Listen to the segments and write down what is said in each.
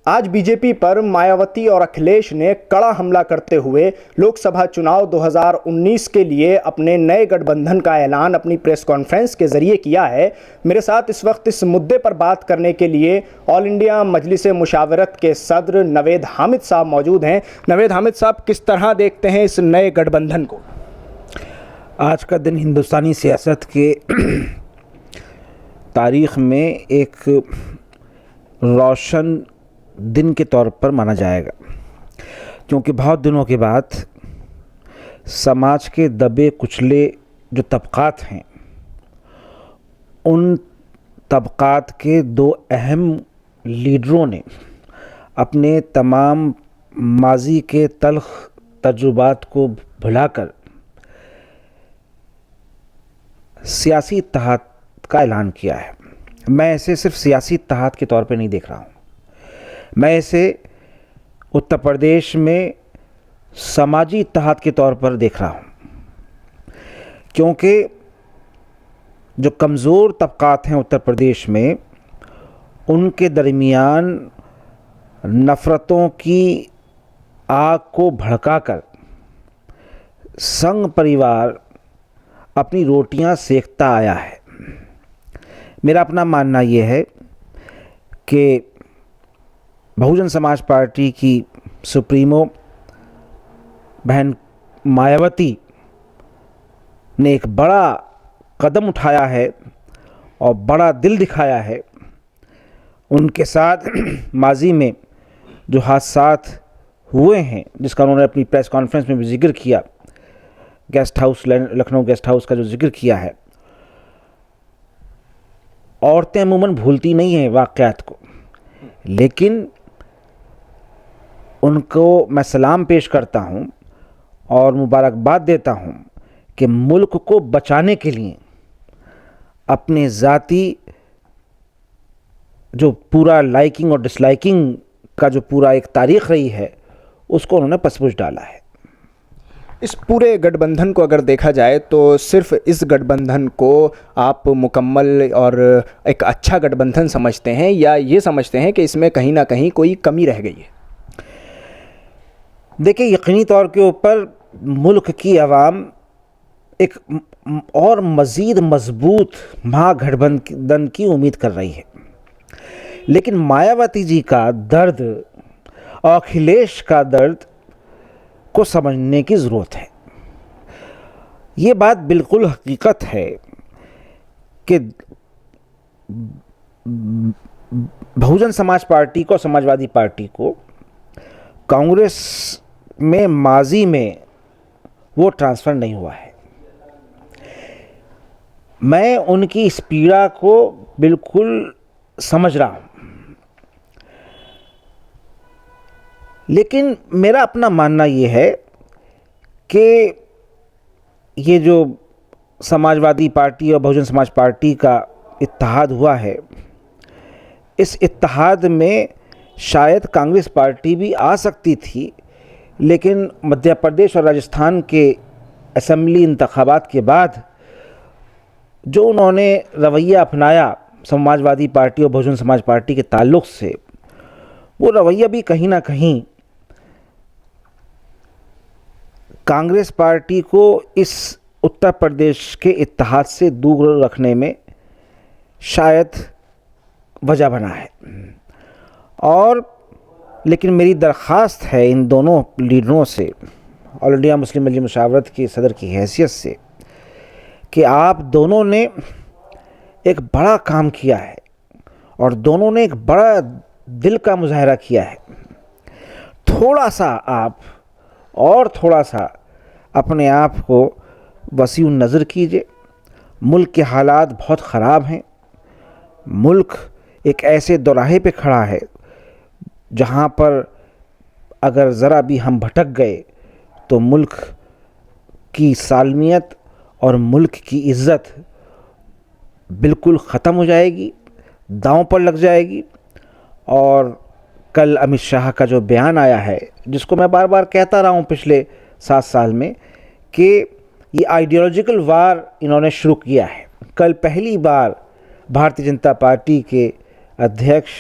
आज बीजेपी पर मायावती और अखिलेश ने कड़ा हमला करते हुए लोकसभा चुनाव 2019 के लिए अपने नए गठबंधन का ऐलान अपनी प्रेस कॉन्फ्रेंस के जरिए किया है। मेरे साथ इस वक्त इस मुद्दे पर बात करने के लिए ऑल इंडिया मजलिस मुशावरत के सदर नवेद हामिद साहब मौजूद हैं। नवेद हामिद साहब, किस तरह देखते हैं इस नए गठबंधन को? आज का दिन हिंदुस्तानी सियासत के तारीख़ में एक रोशन दिन के तौर पर माना जाएगा, क्योंकि बहुत दिनों के बाद समाज के दबे कुचले जो तबक़ात हैं, उन तबक़ात के दो अहम लीडरों ने अपने तमाम माजी के तल्ख़ तजुर्बात को भुलाकर सियासी इत्तेहाद का ऐलान किया है। मैं इसे सिर्फ सियासी इत्तेहाद के तौर पे नहीं देख रहा हूँ, मैं इसे उत्तर प्रदेश में समाजी इत्तेहाद के तौर पर देख रहा हूँ, क्योंकि जो कमज़ोर तबक़ात हैं उत्तर प्रदेश में, उनके दरमियान नफ़रतों की आग को भड़काकर संघ परिवार अपनी रोटियां सेकता आया है। मेरा अपना मानना ये है कि बहुजन समाज पार्टी की सुप्रीमो बहन मायावती ने एक बड़ा कदम उठाया है और बड़ा दिल दिखाया है। उनके साथ माजी में जो हादसात हुए हैं, जिसका उन्होंने अपनी प्रेस कॉन्फ्रेंस में भी जिक्र किया, guest house, Lucknow guest house का जो जिक्र किया है, औरतें अमूमन भूलती नहीं हैं वाक़यात को, लेकिन उनको मैं सलाम पेश करता हूं और मुबारकबाद देता हूं कि मुल्क को बचाने के लिए अपने ज़ाती जो पूरा लाइकिंग और डिसलाइकिंग का जो पूरा एक तारीख़ रही है, उसको उन्होंने पसपुस डाला है। इस पूरे गठबंधन को अगर देखा जाए तो सिर्फ इस गठबंधन को आप मुकम्मल और एक अच्छा गठबंधन समझते हैं, या ये समझते हैं कि इसमें कहीं ना कहीं कोई कमी रह गई है? देखिए, यकीनी तौर के ऊपर मुल्क की आवाम एक और मज़ीद मजबूत महागठबंधन की उम्मीद कर रही है, लेकिन मायावती जी का दर्द और अखिलेश का दर्द को समझने की ज़रूरत है। ये बात बिल्कुल हकीकत है कि बहुजन समाज पार्टी को, समाजवादी पार्टी को कांग्रेस में माजी में वो ट्रांसफ़र नहीं हुआ है। मैं उनकी इस पीड़ा को बिल्कुल समझ रहा हूँ, लेकिन मेरा अपना मानना ये है कि ये जो समाजवादी पार्टी और बहुजन समाज पार्टी का इत्तेहाद हुआ है, इस इत्तेहाद में शायद कांग्रेस पार्टी भी आ सकती थी, लेकिन मध्य प्रदेश और राजस्थान के असेंबली इंतखाबात के बाद जो उन्होंने रवैया अपनाया समाजवादी पार्टी और बहुजन समाज पार्टी के ताल्लुक़ से, वो रवैया भी कहीं ना कहीं कांग्रेस पार्टी को इस उत्तर प्रदेश के इत्तेहाद से दूर रखने में शायद वजह बना है। और लेकिन मेरी दरख्वास्त है इन दोनों लीडरों से, ऑल इंडिया मुस्लिम मजलिस मुशावरत के सदर की हैसियत से, कि आप दोनों ने एक बड़ा काम किया है और दोनों ने एक बड़ा दिल का मुजाहरा किया है। थोड़ा सा आप और थोड़ा सा अपने आप को वसीउ नज़र कीजिए। मुल्क के हालात बहुत ख़राब हैं। मुल्क एक ऐसे दोराहे पे खड़ा है जहाँ पर अगर ज़रा भी हम भटक गए तो मुल्क की सालमियत और मुल्क की इज़्ज़त बिल्कुल ख़त्म हो जाएगी, दांव पर लग जाएगी। और कल अमित शाह का जो बयान आया है, जिसको मैं बार बार कहता रहा हूँ पिछले 7 साल में, कि ये आइडियोलॉजिकल वार इन्होंने शुरू किया है। कल पहली बार भारतीय जनता पार्टी के अध्यक्ष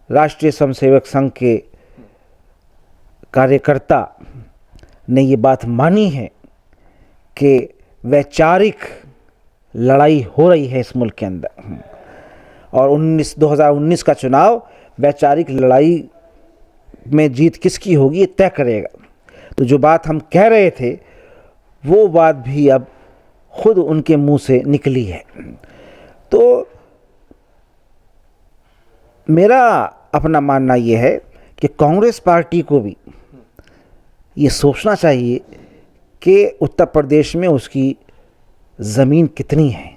राष्ट्रीय स्वयंसेवक संघ के कार्यकर्ता ने ये बात मानी है कि वैचारिक लड़ाई हो रही है इस मुल्क के अंदर, और 2019 का चुनाव वैचारिक लड़ाई में जीत किसकी होगी ये तय करेगा। तो जो बात हम कह रहे थे वो बात भी अब खुद उनके मुंह से निकली है। तो मेरा अपना मानना ये है कि कांग्रेस पार्टी को भी ये सोचना चाहिए कि उत्तर प्रदेश में उसकी ज़मीन कितनी है।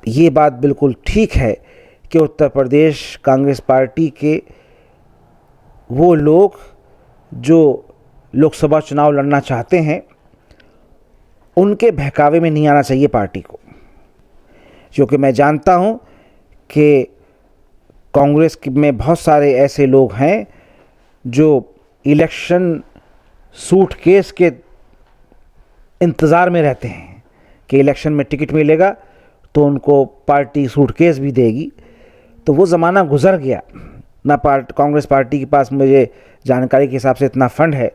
ये बात बिल्कुल ठीक है कि उत्तर प्रदेश कांग्रेस पार्टी के वो लोग जो लोकसभा चुनाव लड़ना चाहते हैं उनके बहकावे में नहीं आना चाहिए पार्टी को, क्योंकि मैं जानता हूं कि कांग्रेस में बहुत सारे ऐसे लोग हैं जो इलेक्शन सूटकेस के इंतज़ार में रहते हैं कि इलेक्शन में टिकट मिलेगा तो उनको पार्टी सूटकेस भी देगी। तो वो ज़माना गुज़र गया ना। कांग्रेस पार्टी के पास मुझे जानकारी के हिसाब से इतना फंड है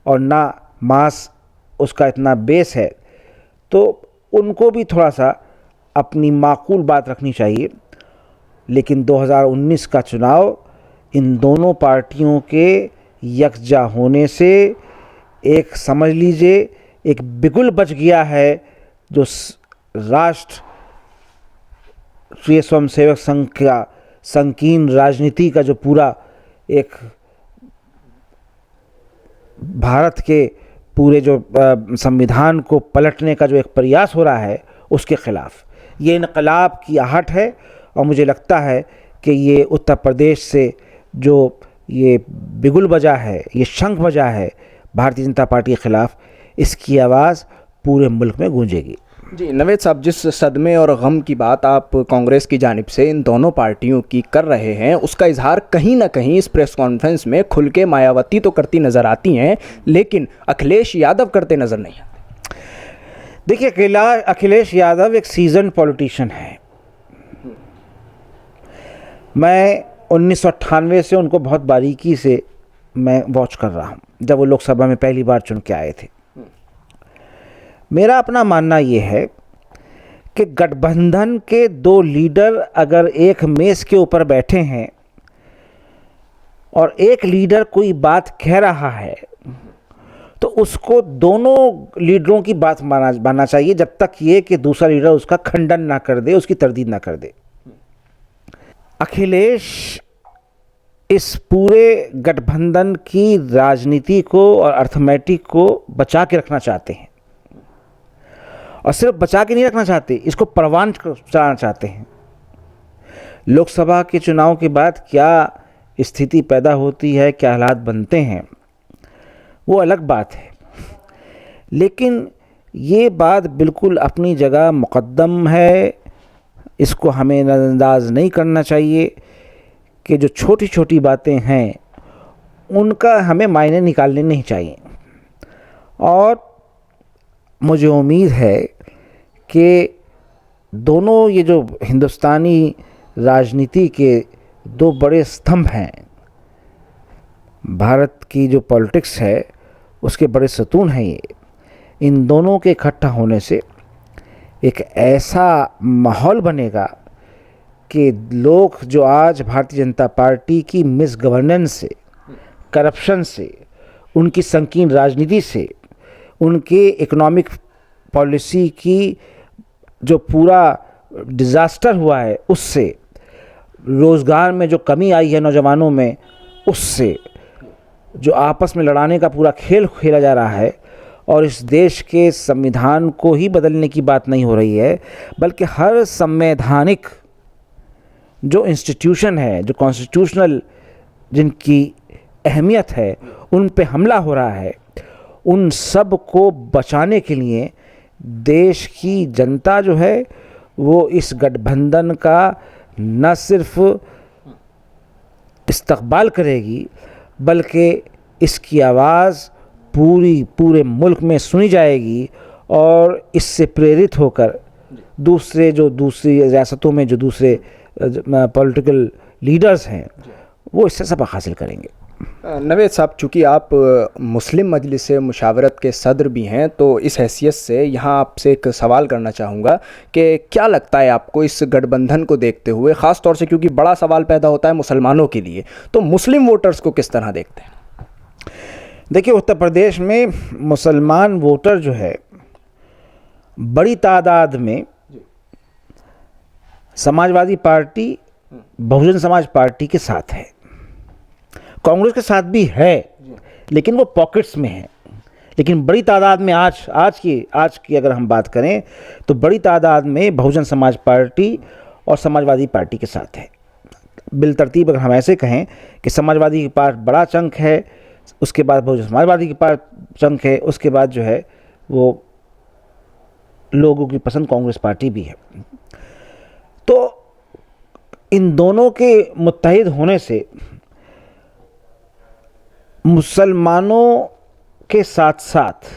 और ना मास उसका इतना बेस है, तो उनको भी थोड़ा सा अपनी माकूल बात रखनी चाहिए। लेकिन 2019 का चुनाव इन दोनों पार्टियों के यकजा होने से एक समझ लीजिए एक बिगुल बच गया है जो राष्ट्रीय स्वयंसेवक संघ का संकीर्ण राजनीति का जो पूरा एक भारत के पूरे जो संविधान को पलटने का जो एक प्रयास हो रहा है उसके ख़िलाफ़ ये इनकलाब की आहट है। और मुझे लगता है कि ये उत्तर प्रदेश से जो ये बिगुल बजा है, ये शंख बजा है भारतीय जनता पार्टी के ख़िलाफ़, इसकी आवाज़ पूरे मुल्क में गूंजेगी। जी नवेद साहब, जिस सदमे और गम की बात आप कांग्रेस की जानिब से इन दोनों पार्टियों की कर रहे हैं उसका इजहार कहीं ना कहीं इस प्रेस कॉन्फ्रेंस में खुल के मायावती तो करती नज़र आती हैं, लेकिन अखिलेश यादव करते नज़र नहीं आते। देखिए, अखिलेश यादव एक सीजन पॉलिटिशियन है। मैं 1998 से उनको बहुत बारीकी से मैं वॉच कर रहा हूँ, जब वो लोकसभा में पहली बार चुन के आए थे। मेरा अपना मानना ये है कि गठबंधन के दो लीडर अगर एक मेज़ के ऊपर बैठे हैं और एक लीडर कोई बात कह रहा है तो उसको दोनों लीडरों की बात मानना चाहिए, जब तक ये कि दूसरा लीडर उसका खंडन ना कर दे, उसकी तरदीद ना कर दे। अखिलेश इस पूरे गठबंधन की राजनीति को और अर्थमेटिक को बचा के रखना चाहते हैं, और सिर्फ बचा के नहीं रखना चाहते, इसको परवान चढ़ाना चाहते हैं। लोकसभा के चुनाव के बाद क्या स्थिति पैदा होती है, क्या हालात बनते हैं, वो अलग बात है। लेकिन ये बात बिल्कुल अपनी जगह मुक़द्दम है, इसको हमें नज़रअंदाज नहीं करना चाहिए कि जो छोटी छोटी बातें हैं उनका हमें मायने निकालने नहीं चाहिए। और मुझे उम्मीद है कि दोनों ये जो हिंदुस्तानी राजनीति के दो बड़े स्तंभ हैं, भारत की जो पॉलिटिक्स है उसके बड़े सतून हैं ये, इन दोनों के इकट्ठा होने से एक ऐसा माहौल बनेगा कि लोग जो आज भारतीय जनता पार्टी की मिस गवर्नेंस से, करप्शन से, उनकी संकीर्ण राजनीति से, उनके इकोनॉमिक पॉलिसी की जो पूरा डिज़ास्टर हुआ है उससे, रोज़गार में जो कमी आई है नौजवानों में उससे, जो आपस में लड़ाने का पूरा खेल खेला जा रहा है, और इस देश के संविधान को ही बदलने की बात नहीं हो रही है, बल्कि हर संवैधानिक जो इंस्टीट्यूशन है, जो कॉन्स्टिट्यूशनल जिनकी अहमियत है, उन पे हमला हो रहा है। उन सब को बचाने के लिए देश की जनता जो है वो इस गठबंधन का न सिर्फ इस्तकबाल करेगी बल्कि इसकी आवाज़ पूरे मुल्क में सुनी जाएगी, और इससे प्रेरित होकर दूसरी रियासतों में जो दूसरे पॉलिटिकल लीडर्स हैं वो इससे सबक हासिल करेंगे। नवेद साहब, चूँकि आप मुस्लिम मजलिस मुशावरत के सदर भी हैं, तो इस हैसियत से यहाँ आपसे एक सवाल करना चाहूँगा कि क्या लगता है आपको इस गठबंधन को देखते हुए, ख़ास तौर से क्योंकि बड़ा सवाल पैदा होता है मुसलमानों के लिए, तो मुस्लिम वोटर्स को किस तरह देखते हैं? देखिए, उत्तर प्रदेश में मुसलमान वोटर जो है बड़ी तादाद में समाजवादी पार्टी, बहुजन समाज पार्टी के साथ है। कांग्रेस के साथ भी है, लेकिन वो पॉकेट्स में है। लेकिन बड़ी तादाद में आज की अगर हम बात करें तो बड़ी तादाद में बहुजन समाज पार्टी और समाजवादी पार्टी के साथ है। बिलतरतीब अगर हम ऐसे कहें कि समाजवादी के पास बड़ा चंक है, उसके बाद बहुजन समाजवादी के पास चंक है, उसके बाद जो है वो लोगों की पसंद कांग्रेस पार्टी भी है। तो इन दोनों के मुत्तहिद होने से मुसलमानों के साथ साथ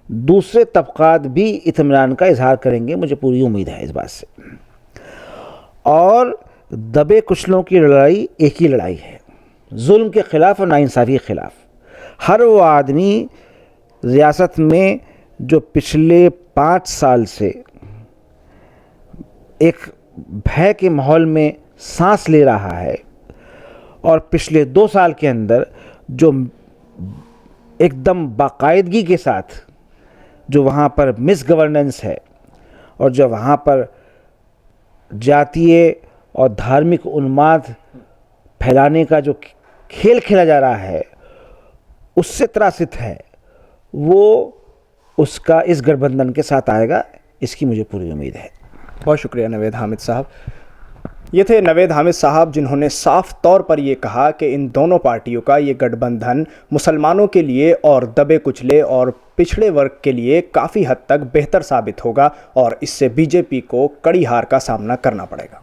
दूसरे तबकात भी इत्मीनान का इजहार करेंगे, मुझे पूरी उम्मीद है इस बात से। और दबे कुचलों की लड़ाई एक ही लड़ाई है, जुल्म के ख़िलाफ़ और नाइंसाफ़ी के ख़िलाफ़। हर वो आदमी रियासत में जो पिछले 5 साल से एक भय के माहौल में सांस ले रहा है और पिछले 2 साल के अंदर जो एकदम बाकायदगी के साथ जो वहाँ पर मिस गवर्नेंस है और जो वहाँ पर जातीय और धार्मिक उन्माद फैलाने का जो खेल खेला जा रहा है, उससे त्रासित है, वो उसका इस गठबंधन के साथ आएगा, इसकी मुझे पूरी उम्मीद है। बहुत शुक्रिया नवेद हामिद साहब। ये थे नवेद हामिद साहब, जिन्होंने साफ तौर पर ये कहा कि इन दोनों पार्टियों का ये गठबंधन मुसलमानों के लिए और दबे कुचले और पिछड़े वर्ग के लिए काफ़ी हद तक बेहतर साबित होगा और इससे बीजेपी को कड़ी हार का सामना करना पड़ेगा।